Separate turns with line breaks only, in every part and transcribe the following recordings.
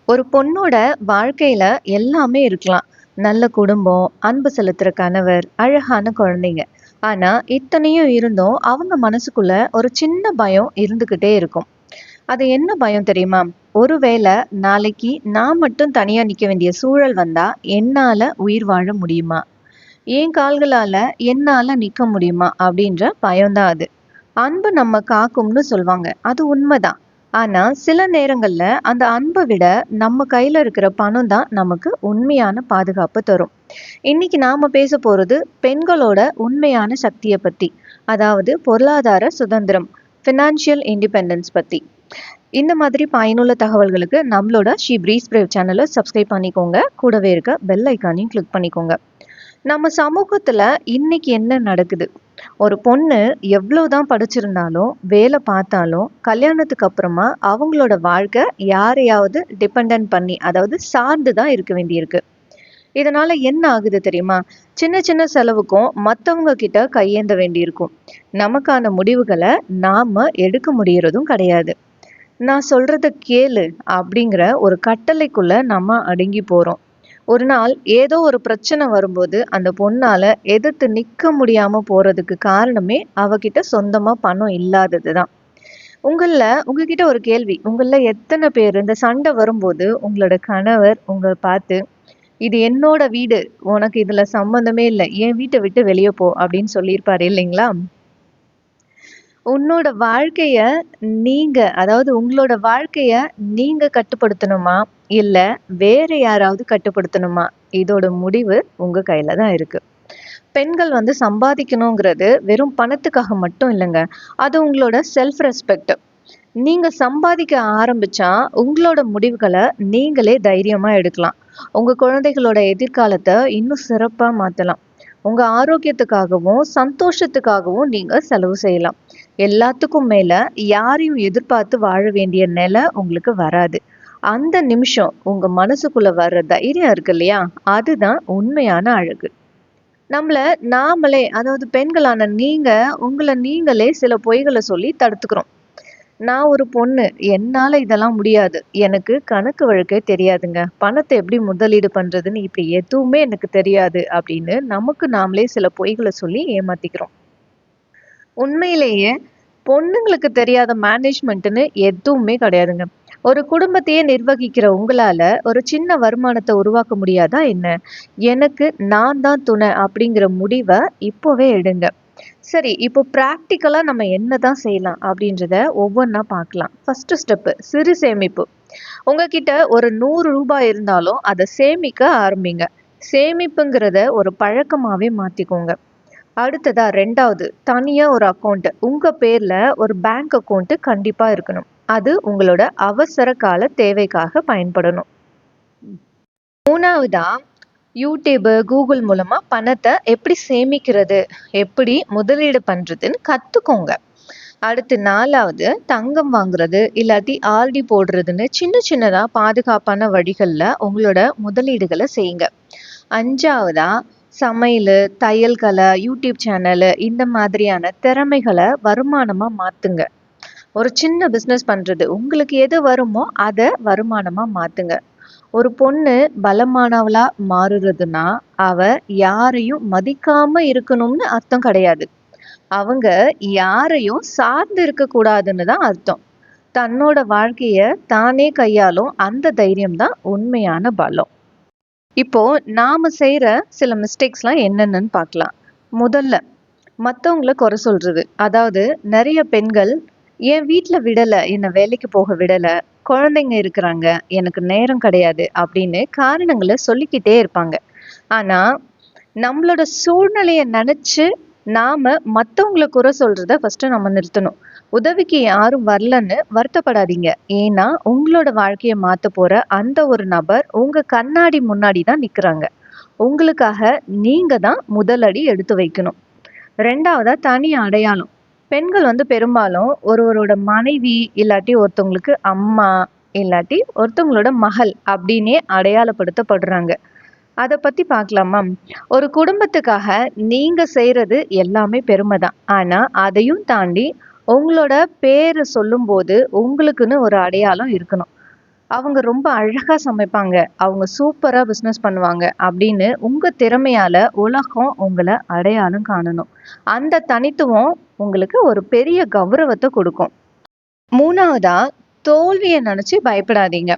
ஒரு பொண்ணோட வாழ்க்கையில எல்லாமே இருக்கலாம். நல்ல குடும்பம், அன்பு செலுத்துற கணவர், அழகான குழந்தைங்க. ஆனா, இத்தனையும் இருந்தும் அவங்க மனசுக்குள்ள ஒரு சின்ன பயம் இருந்துகிட்டே இருக்கும். அது என்ன பயம் தெரியுமா? ஒருவேளை நாளைக்கு நான் மட்டும் தனியா நிக்க வேண்டிய சூழல் வந்தா, என்னால உயிர் வாழ முடியுமா? என் கால்களால என்னால நிக்க முடியுமா? அப்படின்ற பயம்தான் அது. அன்பு நம்ம காக்கும்னு சொல்வாங்க. அது உண்மைதான். ஆனா, சில நேரங்கள்ல அந்த அன்ப விட நம்ம கையில இருக்கிற பணம் தான் நமக்கு உண்மையான பாதுகாப்பு தரும். இன்னைக்கு நாம பேச போறது பெண்களோட உண்மையான சக்திய பத்தி. அதாவது பொருளாதார சுதந்திரம், ஃபினான்ஷியல் இண்டிபெண்டன்ஸ் பத்தி. இந்த மாதிரி பயனுள்ள தகவல்களுக்கு நம்மளோட ஷி பிரீஸ் பிரேவ் சேனலை சப்ஸ்கிரைப் பண்ணிக்கோங்க. கூடவே இருக்க பெல் ஐக்கானையும் கிளிக் பண்ணிக்கோங்க. நம்ம சமூகத்துல இன்னைக்கு என்ன நடக்குது? ஒரு பொண்ணு எவ்வளவுதான் படிச்சிருந்தாலும், வேலை பார்த்தாலும், கல்யாணத்துக்கு அப்புறமா அவங்களோட வாழ்க்கை யாரையாவது டிபெண்டன்ட் பண்ணி, அதாவது சார்ந்து தான் இருக்க வேண்டியிருக்கு. இதனால என்ன ஆகுது தெரியுமா? சின்ன சின்ன செலவுக்கும் மத்தவங்க கிட்ட கையேந்த வேண்டியிருக்கும். நமக்கான முடிவுகளை நாம எடுக்க முடியறதும் கிடையாது. நான் சொல்றத கேளு அப்படிங்கிற ஒரு கட்டளைக்குள்ள நம்ம அடங்கி போறோம். ஒரு நாள் ஏதோ ஒரு பிரச்சனை வரும்போது அந்த பொண்ணால எதிர்த்து நிக்க முடியாம போறதுக்கு காரணமே அவகிட்ட சொந்தமா பணம் இல்லாததுதான். உங்ககிட்ட ஒரு கேள்வி. உங்கள எத்தனை பேர் இந்த சண்டை வரும்போது உங்களோட கணவர் உங்களை பார்த்து, இது என்னோட வீடு, உனக்கு இதுல சம்பந்தமே இல்லை, என் வீட்டை விட்டு வெளியே போ அப்படின்னு சொல்லியிருப்பாரு இல்லைங்களா? உன்னோட வாழ்க்கைய அதாவது உங்களோட வாழ்க்கைய நீங்க கட்டுப்படுத்தணுமா? இல்ல வேற யாராவது கட்டுப்படுத்தணுமா? இதோட முடிவு உங்க கையில தான் இருக்கு. பெண்கள் சம்பாதிக்கணுங்கிறது வெறும் பணத்துக்காக மட்டும் இல்லைங்க. அது உங்களோட செல்ஃப் ரெஸ்பெக்ட். நீங்க சம்பாதிக்க ஆரம்பிச்சா உங்களோட முடிவுகளை நீங்களே தைரியமா எடுக்கலாம். உங்க குழந்தைகளோட எதிர்காலத்தை இன்னும் சிறப்பா மாத்தலாம். உங்க ஆரோக்கியத்துக்காகவும் சந்தோஷத்துக்காகவும் நீங்க செலவு செய்யலாம். எல்லாத்துக்கும் மேல யாரையும் எதிர்பார்த்து வாழ வேண்டிய நிலை உங்களுக்கு வராது. அந்த நிமிஷம் உங்க மனசுக்குள்ள வர்ற தைரியம் இருக்கு இல்லையா? அதுதான் உண்மையான அழகு. நம்மள நாமளே, அதாவது பெண்களான நீங்க உங்களை நீங்களே சில பொய்களை சொல்லி தடுத்துக்கிறோம். நான் ஒரு பொண்ணு, என்னால இதெல்லாம் முடியாது, எனக்கு கணக்கு வழக்கே தெரியாதுங்க, பணத்தை எப்படி முதலீடு பண்றதுன்னு இப்படி எதுவுமே எனக்கு தெரியாது அப்படின்னு நமக்கு நாமளே சில பொய்களை சொல்லி ஏமாத்திக்கிறோம். உண்மையிலேயே பொண்ணுங்களுக்கு தெரியாத மேனேஜ்மெண்ட்னு எதுவுமே கிடையாதுங்க. ஒரு குடும்பத்தையே நிர்வகிக்கிற உங்களால ஒரு சின்ன வருமானத்தை உருவாக்க முடியாதா என்ன? எனக்கு நான் தான் துணை அப்படிங்கிற முடிவை இப்போவே எடுங்க. சரி, இப்போ பிராக்டிக்கலா நம்ம என்னதான் செய்யலாம் அப்படின்றத ஒவ்வொன்றா பார்க்கலாம். ஃபர்ஸ்ட் ஸ்டெப்பு சிறு சேமிப்பு. உங்ககிட்ட ஒரு 100 ரூபாய் இருந்தாலும் அதை சேமிக்க ஆரம்பிங்க. சேமிப்புங்கிறத ஒரு பழக்கமாவே மாத்திக்கோங்க. அடுத்ததா 2வது, தனியா ஒரு அக்கௌண்ட். உங்க பேர்ல ஒரு பேங்க் அக்கௌண்ட் கண்டிப்பா இருக்கணும். அது உங்களோட அவசர கால தேவைக்காக பயன்படணும். 3வதா, யூடியூப், கூகுள் மூலமா பணத்தை எப்படி சேமிக்கிறது, எப்படி முதலீடு பண்றதுன்னு கத்துக்கோங்க. அடுத்து 4வது, தங்கம் வாங்குறது இல்லாட்டி ஆர்டி போடுறதுன்னு சின்ன சின்னதா பாதுகாப்பான வழிகள்ல உங்களோட முதலீடுகளை செய்யுங்க. 5வதா, சமையல், தையல் கலை, யூடியூப் சேனல், இந்த மாதிரியான திறமைகளை வருமானமா மாத்துங்க. ஒரு சின்ன பிசினஸ் பண்றது, உங்களுக்கு எது வருமோ அதை வருமானமா மாத்துங்க. ஒரு பொண்ணு பலமானவளா மாறுறதுன்னா அவ யாரையும் மதிக்காம இருக்கணும்னு அர்த்தம் கிடையாது. அவங்க யாரையும் சார்ந்து இருக்க கூடாதுன்னு தான் அர்த்தம். தன்னோட வாழ்க்கைய தானே கையாளும் அந்த தைரியம் தான் உண்மையான பலம். இப்போ நாம செய்யற சில மிஸ்டேக்ஸ்லாம் என்னென்னு பார்க்கலாம். முதல்ல, மத்தவங்கள குறை சொல்றது. அதாவது நிறைய பெண்கள் என் வீட்ல விடல, என்னை வேலைக்கு போக விடல, குழந்தைங்க இருக்கிறாங்க, எனக்கு நேரம் கிடையாது அப்படின்னு காரணங்களை சொல்லிக்கிட்டே இருப்பாங்க. ஆனா நம்மளோட சூழ்நிலைய நினைச்சு நாம மத்தவங்கள குறை சொல்றத ஃபர்ஸ்ட் நம்ம நிறுத்தணும். உதவிக்கு யாரும் வரலன்னு வருத்தப்படாதீங்க. ஏன்னா உங்களோட வாழ்க்கைய மாத்த போற அந்த ஒரு நபர் உங்க கண்ணாடி முன்னாடி தான் நிக்கிறாங்க. உங்களுக்காக நீங்க தான் முதலடி எடுத்து வைக்கணும். 2வதா, தனி அடையாளம். பெண்கள் பெரும்பாலும் ஒருவரோட மனைவி இல்லாட்டி ஒருத்தவங்களுக்கு அம்மா இல்லாட்டி ஒருத்தவங்களோட மகள் அப்படின்னே அடையாளப்படுத்தப்படுறாங்க. அதை பத்தி பார்க்கலாமா? ஒரு குடும்பத்துக்காக நீங்க செய்யறது எல்லாமே பெருமைதான். ஆனா அதையும் தாண்டி உங்களோட பேரு சொல்லும் போது உங்களுக்குன்னு ஒரு அடையாளம் இருக்கணும். அவங்க ரொம்ப அழகா சமைப்பாங்க, அவங்க சூப்பரா பிசினஸ் பண்ணுவாங்க அப்படின்னு உங்க திறமையால உலகம் உங்களை அடையாளம் காணணும். அந்த தனித்துவம் உங்களுக்கு ஒரு பெரிய கௌரவத்தை கொடுக்கும். மூணாவதா, தோல்வியை நினைச்சு பயப்படாதீங்க.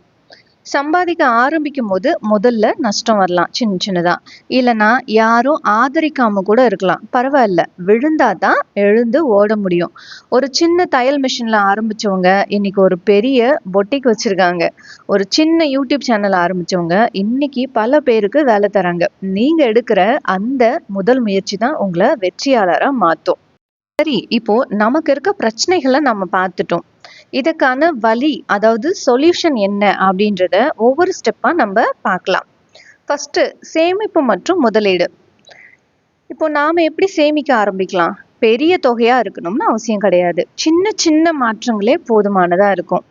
சம்பாதிக்க ஆரம்பிக்கும் போது முதல்ல நஷ்டம் வரலாம் சின்ன சின்னதா. இல்லைன்னா யாரும் ஆதரிக்காம கூட இருக்கலாம், பரவாயில்ல, விழுந்தாதான் எழுந்து ஓட முடியும். ஒரு சின்ன தையல் மிஷின்ல ஆரம்பிச்சவங்க இன்னைக்கு ஒரு பெரிய பொட்டிக் வச்சிருக்காங்க. ஒரு சின்ன யூடியூப் சேனல் ஆரம்பிச்சவங்க இன்னைக்கு பல பேருக்கு வேலை தராங்க. நீங்க எடுக்கிற அந்த முதல் முயற்சி தான் உங்களை வெற்றியாளரா மாத்தும். சரி, இப்போ நமக்கு இருக்க பிரச்சனைகளை நம்ம பார்த்துட்டோம். இதுக்கான வழி, அதாவது சொல்யூஷன் என்ன அப்படின்றத ஒவ்வொரு ஸ்டெப்பா நம்ம பார்க்கலாம். ஃபர்ஸ்ட், சேமிப்பு மற்றும் முதலீடு. இப்போ நாம எப்படி சேமிக்க ஆரம்பிக்கலாம்? பெரிய தொகையா இருக்கணும்னு அவசியம் கிடையாது. சின்ன சின்ன மாற்றங்களே போதுமானதா இருக்கும்.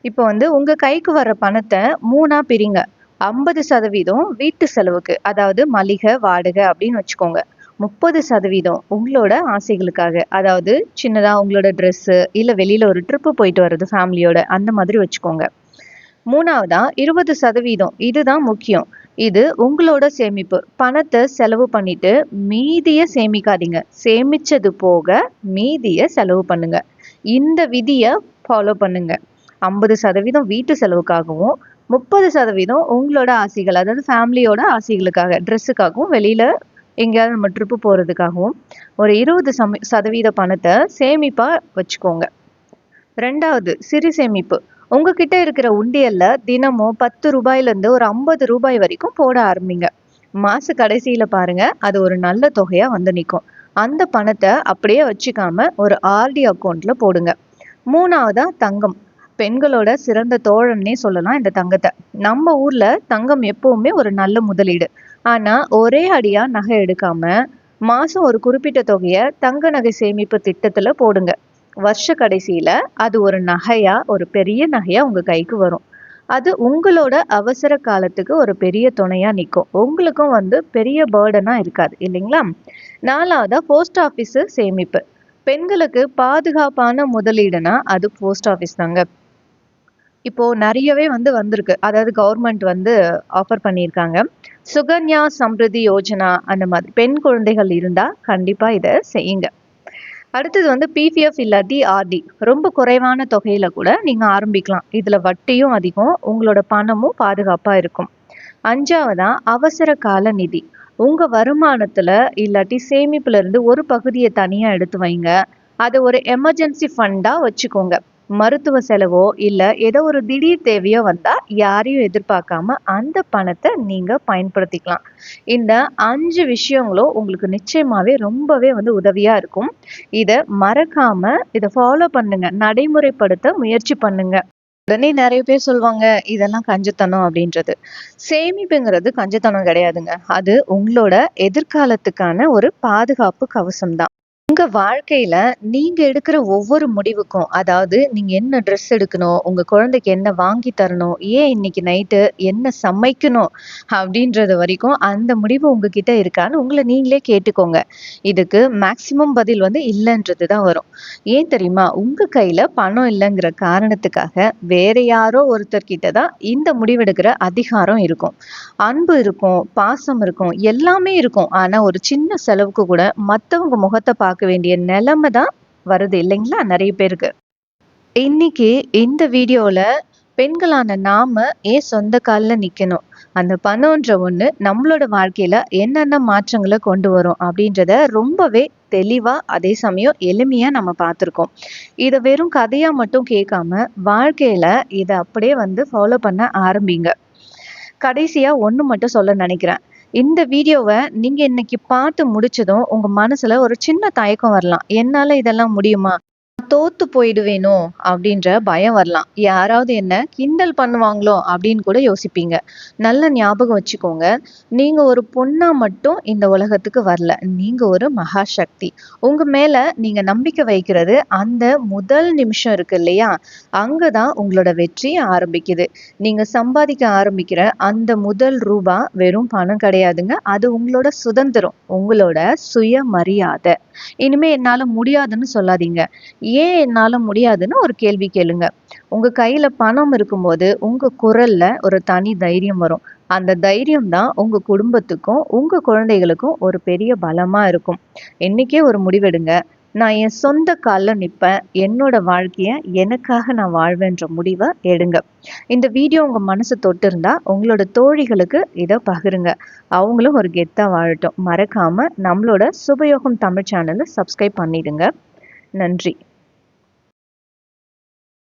இப்போ உங்க கைக்கு வர்ற பணத்தை 3ஆ பிரிங்க. 50% வீட்டு செலவுக்கு, அதாவது மளிகை, வாடகை அப்படின்னு வச்சுக்கோங்க. 30% உங்களோட ஆசைகளுக்காக, அதாவது சின்னதா உங்களோட ட்ரெஸ்ஸு, இல்லை வெளியில ஒரு ட்ரிப்பு போயிட்டு வர்றது ஃபேமிலியோட, அந்த மாதிரி வச்சுக்கோங்க. 3ஆவதா 20%, இதுதான் முக்கியம். இது உங்களோட சேமிப்பு. பணத்தை செலவு பண்ணிட்டு மீதியை சேமிக்காதீங்க. சேமிச்சது போக மீதியை செலவு பண்ணுங்க. இந்த விதியை ஃபாலோ பண்ணுங்க. 50% வீட்டு செலவுக்காகவும், 30% உங்களோட ஆசைகள், அதாவது ஃபேமிலியோட ஆசைகளுக்காக, ட்ரெஸ்ஸுக்காகவும், வெளியில எங்கேயாவது நம்ம ட்ரிப்பு போறதுக்காகவும் ஒரு 20% பணத்தை சேமிப்பா வச்சுக்கோங்க. 2வது, சிறு சேமிப்பு. உங்ககிட்ட இருக்கிற உண்டியல்ல தினமும் 10 ரூபாயிலிருந்து ஒரு 50 ரூபாய் வரைக்கும் போட ஆரம்பிங்க. மாச கடைசியில பாருங்க, அது ஒரு நல்ல தொகையா வந்து நிற்கும். அந்த பணத்தை அப்படியே வச்சுக்காம ஒரு ஆர்டி அக்கௌண்ட்ல போடுங்க. 3ஆவதா, தங்கம். பெண்களோட சிறந்த தோழன்னே சொல்லலாம் இந்த தங்கத்தை. நம்ம ஊர்ல தங்கம் எப்பவுமே ஒரு நல்ல முதலீடு. ஆனா ஒரே அடியா நகை எடுக்காம மாசம் ஒரு குறிப்பிட்ட தொகையை தங்க நகை சேமிப்பு திட்டத்துல போடுங்க. வருஷ கடைசியில அது ஒரு நகையா, ஒரு பெரிய நகையா உங்க கைக்கு வரும். அது உங்களோட அவசர காலத்துக்கு ஒரு பெரிய துணையா நிற்கும். உங்களுக்கும் பெரிய பேர்டனா இருக்காது, இல்லைங்களா? 4ஆவதா, போஸ்ட் ஆஃபீஸ் சேமிப்பு. பெண்களுக்கு பாதுகாப்பான முதலீடுனா அது போஸ்ட் ஆஃபீஸ் தாங்க. இப்போ நிறையவே வந்திருக்கு. அதாவது கவர்மெண்ட் ஆஃபர் பண்ணியிருக்காங்க. சுகன்யா சம்ருதி யோஜனா, அந்த மாதிரி பெண் குழந்தைகள் இருந்தா கண்டிப்பா இதை செய்யுங்க. அடுத்தது பிபிஎஃப் இல்லாட்டி ஆர்டி. ரொம்ப குறைவான தொகையில கூட நீங்க ஆரம்பிக்கலாம். இதுல வட்டியும் அதிகம், உங்களோட பணமும் பாதுகாப்பா இருக்கும். 5ஆவதா, அவசர கால நிதி. உங்க வருமானத்துல இல்லாட்டி சேமிப்புல இருந்து ஒரு பகுதியை தனியா எடுத்து வைங்க. அதை ஒரு எமர்ஜென்சி ஃபண்டா வச்சுக்கோங்க. மருத்துவ செலவோ இல்ல ஏதோ ஒரு திடீர் தேவையோ வந்தா யாரையும் எதிர்பார்க்காம அந்த பணத்தை நீங்க பயன்படுத்திக்கலாம். இந்த 5 விஷயங்களும் உங்களுக்கு நிச்சயமாவே ரொம்பவே உதவியா இருக்கும். இத மறக்காம இதை ஃபாலோ பண்ணுங்க, நடைமுறைப்படுத்த முயற்சி பண்ணுங்க. உடனே நிறைய பேர் சொல்லுவாங்க, இதெல்லாம் கஞ்சத்தனம் அப்படின்றது. சேமிப்புங்கிறது கஞ்சத்தனம் கிடையாதுங்க. அது உங்களோட எதிர்காலத்துக்கான ஒரு பாதுகாப்பு கவசம் தான். உங்க வாழ்க்கையில நீங்க எடுக்கிற ஒவ்வொரு முடிவுக்கும், அதாவது நீங்க என்ன ட்ரெஸ் எடுக்கணும், உங்க குழந்தைக்கு என்ன வாங்கி தரணும், ஏன் இன்னைக்கு நைட்டு என்ன சமைக்கணும் அப்படின்றது வரைக்கும் அந்த முடிவு உங்ககிட்ட இருக்கான்னு உங்களை நீங்களே கேட்டுக்கோங்க. இதுக்கு மேக்சிமம் பதில் இல்லைன்றது தான் வரும். ஏன் தெரியுமா? உங்க கையில பணம் இல்லைங்கிற காரணத்துக்காக வேற யாரோ ஒருத்தர்கிட்ட தான் இந்த முடிவெடுக்கிற அதிகாரம் இருக்கும். அன்பு இருக்கும், பாசம் இருக்கும், எல்லாமே இருக்கும். ஆனா ஒரு சின்ன செலவுக்கு கூட மத்தவங்க முகத்தை பார்க்க வேண்டிய நிலைமை தான் வருது, இல்லைங்களா, நிறைய பேருக்கு. இன்னைக்கு இந்த வீடியோல பெண்களான நாம ஏன் சொந்த கால்ல நிக்கணும், அந்த பணம்ன்ற ஒண்ணு நம்மளோட வாழ்க்கையில என்னென்ன மாற்றங்களை கொண்டு வரும் அப்படின்றத ரொம்பவே தெளிவா, அதே சமயம் எளிமையா நம்ம பார்த்திருக்கோம். இதை வெறும் கதையா மட்டும் கேட்காம வாழ்க்கையில இதை அப்படியே ஃபாலோ பண்ண ஆரம்பிங்க. கடைசியா ஒண்ணு மட்டும் சொல்ல நினைக்கிறேன். இந்த வீடியோவை நீங்க இன்னைக்கு பார்த்து முடிச்சதும் உங்க மனசுல ஒரு சின்ன தயக்கம் வரலாம். என்னால இதெல்லாம் முடியுமா, தோத்து போயிடுவேனோ அப்படின்ற பயம் வரலாம். யாராவது என்ன கிண்டல் பண்ணுவாங்களோ அப்படின்னு கூட யோசிப்பீங்க. நல்ல ஞாபகம் வச்சுக்கோங்க, நீங்க ஒரு பொண்ணா மட்டும் இந்த உலகத்துக்கு வரல. நீங்க ஒரு மகா சக்தி. உங்க மேல நீங்க நம்பிக்கை வைக்கிறது அந்த முதல் நிமிஷம் இருக்கு இல்லையா, அங்கதான் உங்களோட வெற்றி ஆரம்பிக்குது. நீங்க சம்பாதிக்க ஆரம்பிக்கிற அந்த முதல் ரூபா வெறும் பணம் கிடையாதுங்க. அது உங்களோட சுதந்திரம், உங்களோட சுயமரியாதை. இனிமே என்னால முடியாதுன்னு சொல்லாதீங்க. ஏன் என்னால முடியாதுன்னு ஒரு கேள்வி கேளுங்க. உங்க கையில பணம் இருக்கும்போது உங்க குரல்ல ஒரு தனி தைரியம் வரும். அந்த தைரியம் தான் உங்க குடும்பத்துக்கும் உங்க குழந்தைகளுக்கும் ஒரு பெரிய பலமா இருக்கும். இன்னைக்கே ஒரு முடிவெடுங்க. நான் என் சொந்த கால்ல நிப்பேன். என்னோட வாழ்க்கைய எனக்காக நான் வாழ்வேன்ற முடிவ எடுங்க. இந்த வீடியோ உங்க மனசு தொட்டிருந்தா உங்களோட தோழிகளுக்கு இத பகிருங்க. அவங்களும் ஒரு கெத்தா வாழட்டும். மறக்காம நம்மளோட சுபயோகம் தமிழ் சேனலை சப்ஸ்கிரைப் பண்ணிடுங்க. நன்றி.